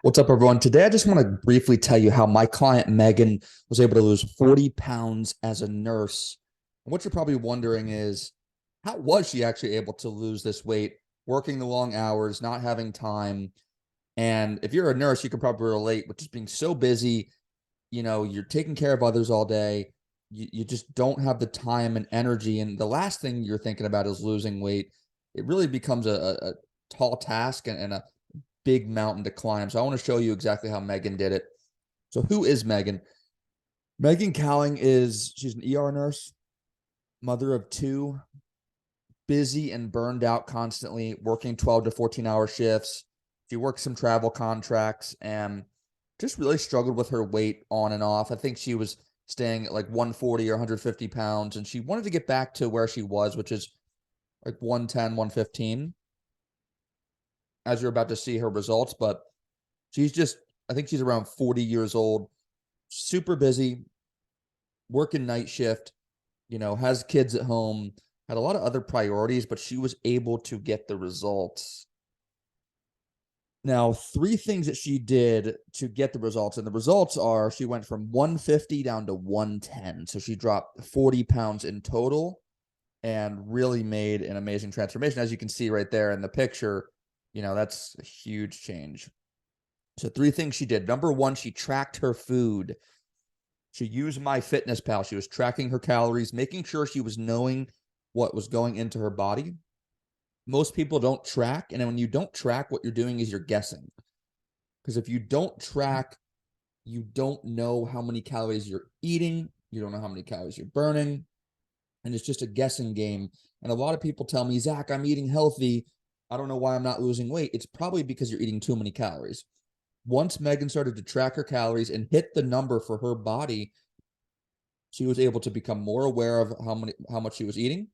What's up, everyone? Today, I just want to briefly tell you how my client Megan was able to lose 40 pounds as a nurse. And what you're probably wondering is, how was she actually able to lose this weight, working the long hours, not having time? And if you're a nurse, you can probably relate with just being so busy. You're taking care of others all day. You just don't have the time and energy. And the last thing you're thinking about is losing weight. It really becomes a tall task and a big mountain to climb. So I want to show you exactly how Megan did it. So who is Megan? Megan Cowling she's an ER nurse, mother of two, busy and burned out constantly, working 12 to 14-hour shifts. She worked some travel contracts and just really struggled with her weight on and off. I think she was staying at like 140 or 150 pounds, and she wanted to get back to where she was, which is like 110, 115, as you're about to see her results. But I think she's around 40 years old, super busy, working night shift, has kids at home, had a lot of other priorities, but she was able to get the results. Now, three things that she did to get the results, and the results are she went from 150 down to 110. So she dropped 40 pounds in total and really made an amazing transformation. As you can see right there in the picture, that's a huge change. So three things she did. Number one, she tracked her food. She used MyFitnessPal. She was tracking her calories, making sure she was knowing what was going into her body. Most people don't track. And then when you don't track, what you're doing is you're guessing. Because if you don't track, you don't know how many calories you're eating. You don't know how many calories you're burning. And it's just a guessing game. And a lot of people tell me, Zach, I'm eating healthy. I don't know why I'm not losing weight. It's probably because you're eating too many calories. Once Megan started to track her calories and hit the number for her body, she was able to become more aware of how much she was eating,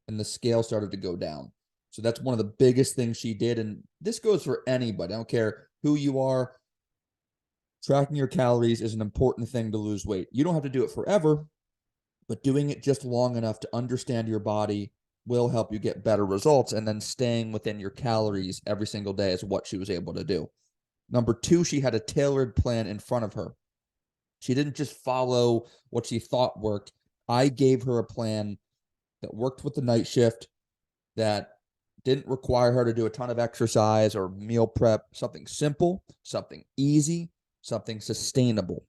and the scale started to go down. So that's one of the biggest things she did. And this goes for anybody. I don't care who you are. Tracking your calories is an important thing to lose weight. You don't have to do it forever, but doing it just long enough to understand your body will help you get better results. And then staying within your calories every single day is what she was able to do. Number two, she had a tailored plan in front of her. She didn't just follow what she thought worked. I gave her a plan that worked with the night shift, that didn't require her to do a ton of exercise or meal prep, something simple, something easy, something sustainable.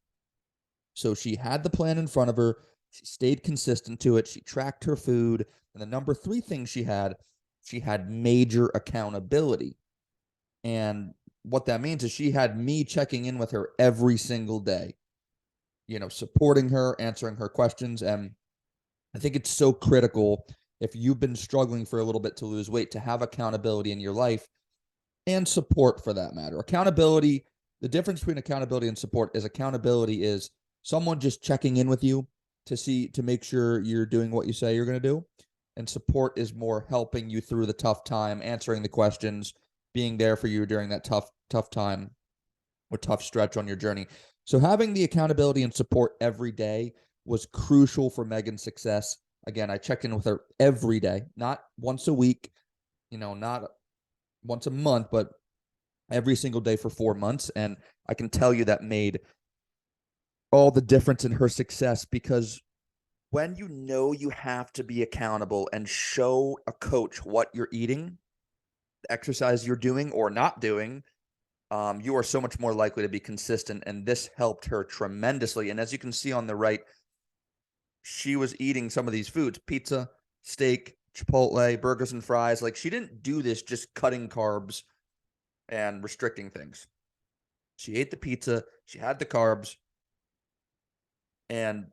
So she had the plan in front of her. She stayed consistent to it. She tracked her food. And the number three thing she had major accountability. And what that means is she had me checking in with her every single day, supporting her, answering her questions. And I think it's so critical, if you've been struggling for a little bit to lose weight, to have accountability in your life, and support for that matter. Accountability, the difference between accountability and support is accountability is someone just checking in with you to make sure you're doing what you say you're going to do. And support is more helping you through the tough time, answering the questions, being there for you during that tough time or tough stretch on your journey. So having the accountability and support every day was crucial for Megan's success. Again, I checked in with her every day, not once a week, not once a month, but every single day for 4 months. And I can tell you that made all the difference in her success, because when you know you have to be accountable and show a coach what you're eating, the exercise you're doing or not doing, you are so much more likely to be consistent. And this helped her tremendously. And as you can see on the right, she was eating some of these foods: pizza, steak, Chipotle, burgers and fries. Like, she didn't do this just cutting carbs and restricting things. She ate the pizza, she had the carbs, and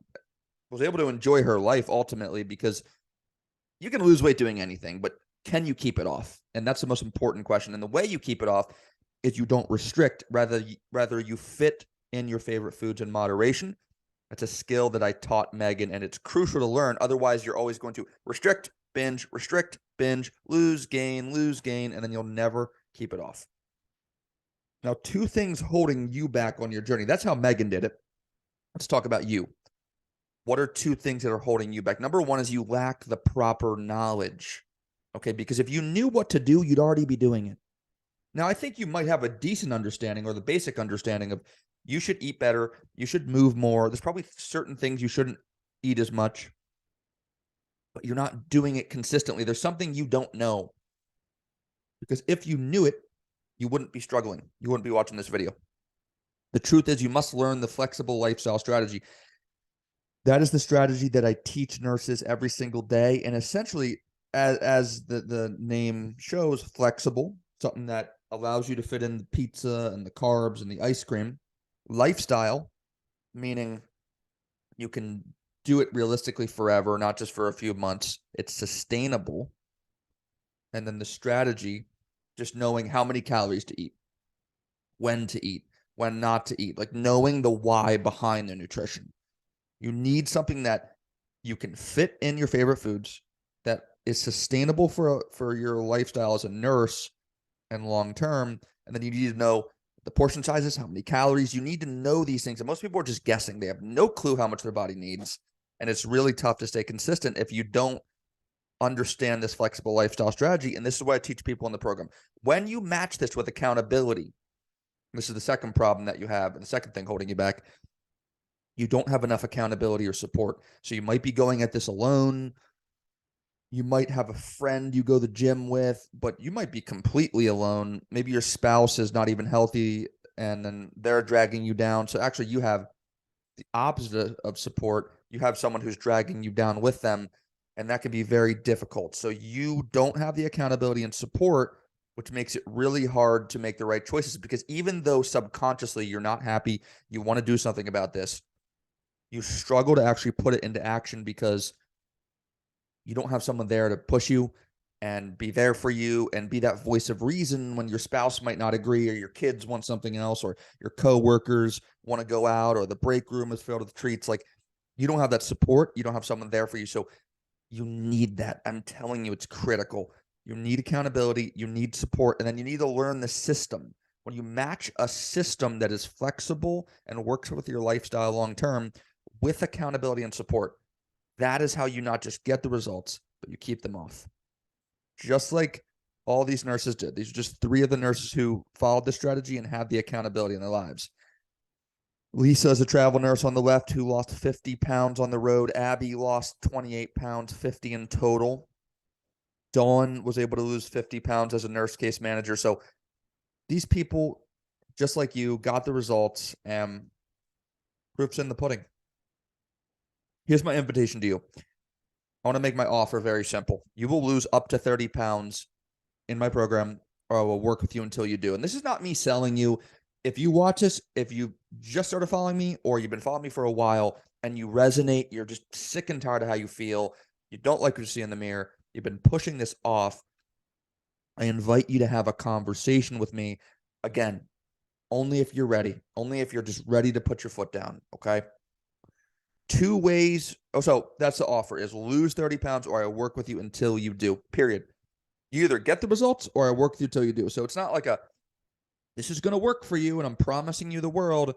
was able to enjoy her life ultimately, because you can lose weight doing anything, but can you keep it off? And that's the most important question. And the way you keep it off is you don't restrict, rather you fit in your favorite foods in moderation. That's a skill that I taught Megan, and it's crucial to learn. Otherwise, you're always going to restrict, binge, lose, gain, and then you'll never keep it off. Now, two things holding you back on your journey. That's how Megan did it. Let's talk about you. What are two things that are holding you back? Number one is you lack the proper knowledge. Okay, because if you knew what to do, you'd already be doing it. Now, I think you might have a decent understanding or the basic understanding of you should eat better, you should move more. There's probably certain things you shouldn't eat as much, but you're not doing it consistently. There's something you don't know. Because if you knew it, you wouldn't be struggling. You wouldn't be watching this video. The truth is, you must learn the flexible lifestyle strategy. That is the strategy that I teach nurses every single day. And essentially, as the name shows, flexible, something that allows you to fit in the pizza and the carbs and the ice cream. Lifestyle, meaning you can do it realistically forever, not just for a few months. It's sustainable. And then the strategy, just knowing how many calories to eat, when to eat, when not to eat, like knowing the why behind the nutrition. You need something that you can fit in your favorite foods, that is sustainable for your lifestyle as a nurse and long term. And then you need to know the portion sizes, how many calories. You need to know these things. And most people are just guessing. They have no clue how much their body needs. And it's really tough to stay consistent if you don't understand this flexible lifestyle strategy. And this is what I teach people in the program. When you match this with accountability, this is the second problem that you have, and the second thing holding you back. You don't have enough accountability or support. So you might be going at this alone. You might have a friend you go to the gym with, but you might be completely alone. Maybe your spouse is not even healthy and then they're dragging you down. So actually you have the opposite of support. You have someone who's dragging you down with them, and that can be very difficult. So you don't have the accountability and support, which makes it really hard to make the right choices, because even though subconsciously you're not happy, you want to do something about this, you struggle to actually put it into action because you don't have someone there to push you and be there for you and be that voice of reason when your spouse might not agree, or your kids want something else, or your coworkers want to go out, or the break room is filled with treats. Like, you don't have that support. You don't have someone there for you. So you need that. I'm telling you, it's critical. You need accountability. You need support. And then you need to learn the system. When you match a system that is flexible and works with your lifestyle long term with accountability and support, that is how you not just get the results, but you keep them off. Just like all these nurses did. These are just 3 of the nurses who followed the strategy and had the accountability in their lives. Lisa is a travel nurse on the left who lost 50 pounds on the road. Abby lost 28 pounds, 50 in total. Dawn was able to lose 50 pounds as a nurse case manager. So these people, just like you, got the results, and proof's in the pudding. Here's my invitation to you. I want to make my offer very simple. You will lose up to 30 pounds in my program, or I will work with you until you do. And this is not me selling you. If you watch this, if you just started following me, or you've been following me for a while and you resonate, you're just sick and tired of how you feel, you don't like what you see in the mirror, you've been pushing this off, I invite you to have a conversation with me. Again, only if you're ready, only if you're just ready to put your foot down, okay? 2 ways. Oh, so that's the offer, is lose 30 pounds or I work with you until you do, period. You either get the results or I work with you until you do. So it's not like this is going to work for you and I'm promising you the world,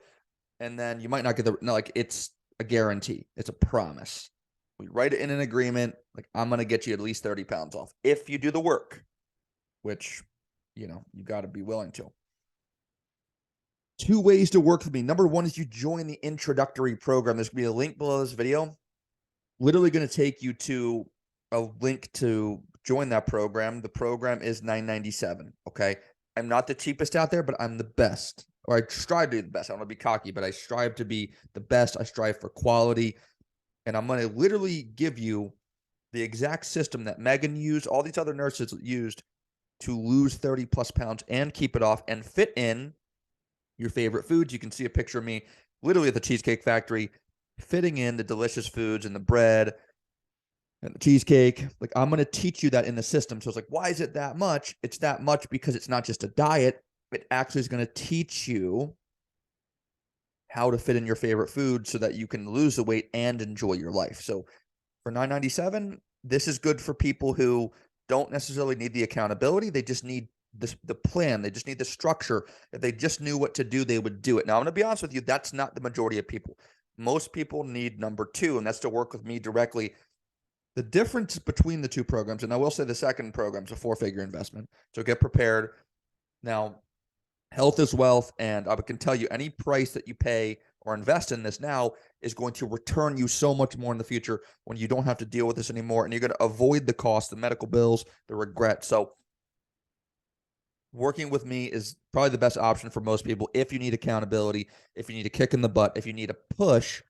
and then you might not get no, like, it's a guarantee. It's a promise. We write it in an agreement. Like, I'm going to get you at least 30 pounds off if you do the work, which, you got to be willing to. 2 ways to work with me. Number 1 is you join the introductory program. There's going to be a link below this video. Literally going to take you to a link to join that program. The program is $9.97. Okay. I'm not the cheapest out there, but I'm the best, or I strive to be the best. I don't want to be cocky, but I strive to be the best. I strive for quality. And I'm going to literally give you the exact system that Megan used, all these other nurses used to lose 30 plus pounds and keep it off and fit in your favorite foods. You can see a picture of me literally at the Cheesecake Factory, fitting in the delicious foods and the bread and the cheesecake. Like, I'm going to teach you that in the system. So it's like, why is it that much? It's that much because it's not just a diet. It actually is going to teach you how to fit in your favorite food so that you can lose the weight and enjoy your life. So for $9.97, this is good for people who don't necessarily need the accountability. They just need the plan. They just need the structure. If they just knew what to do, they would do it. Now, I'm going to be honest with you. That's not the majority of people. Most people need number 2, and that's to work with me directly. The difference between the 2 programs, and I will say the second program is a 4-figure investment. So get prepared. Now, health is wealth, and I can tell you any price that you pay or invest in this now is going to return you so much more in the future when you don't have to deal with this anymore, and you're going to avoid the cost, the medical bills, the regret. So working with me is probably the best option for most people. If you need accountability, if you need a kick in the butt, if you need a push,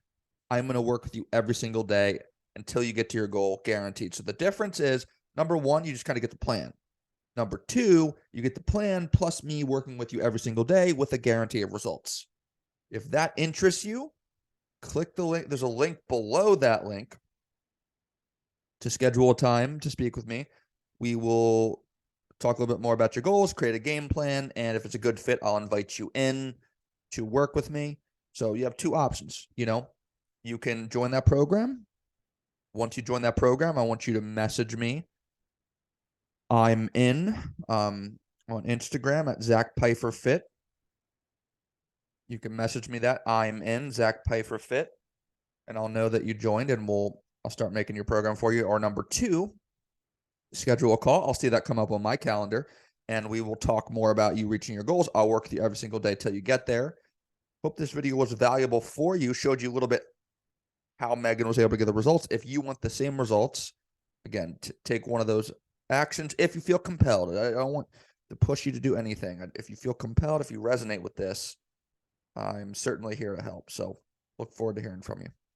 I'm going to work with you every single day until you get to your goal, guaranteed. So the difference is, number one, you just kind of get the plan. Number two, you get the plan plus me working with you every single day with a guarantee of results. If that interests you, click the link. There's a link below that link to schedule a time to speak with me. We will talk a little bit more about your goals, create a game plan, and if it's a good fit, I'll invite you in to work with me. So you have two options. You can join that program. Once you join that program, I want you to message me. I'm in on Instagram at Zach Pfeiffer Fit. You can message me that. I'm in Zach Pfeiffer Fit, and I'll know that you joined, and I'll start making your program for you. Or number two, schedule a call. I'll see that come up on my calendar, and we will talk more about you reaching your goals. I'll work with you every single day till you get there. Hope this video was valuable for you, showed you a little bit how Megan was able to get the results. If you want the same results, again, take one of those actions if you feel compelled. I don't want to push you to do anything. If you feel compelled, if you resonate with this, I'm certainly here to help. So look forward to hearing from you.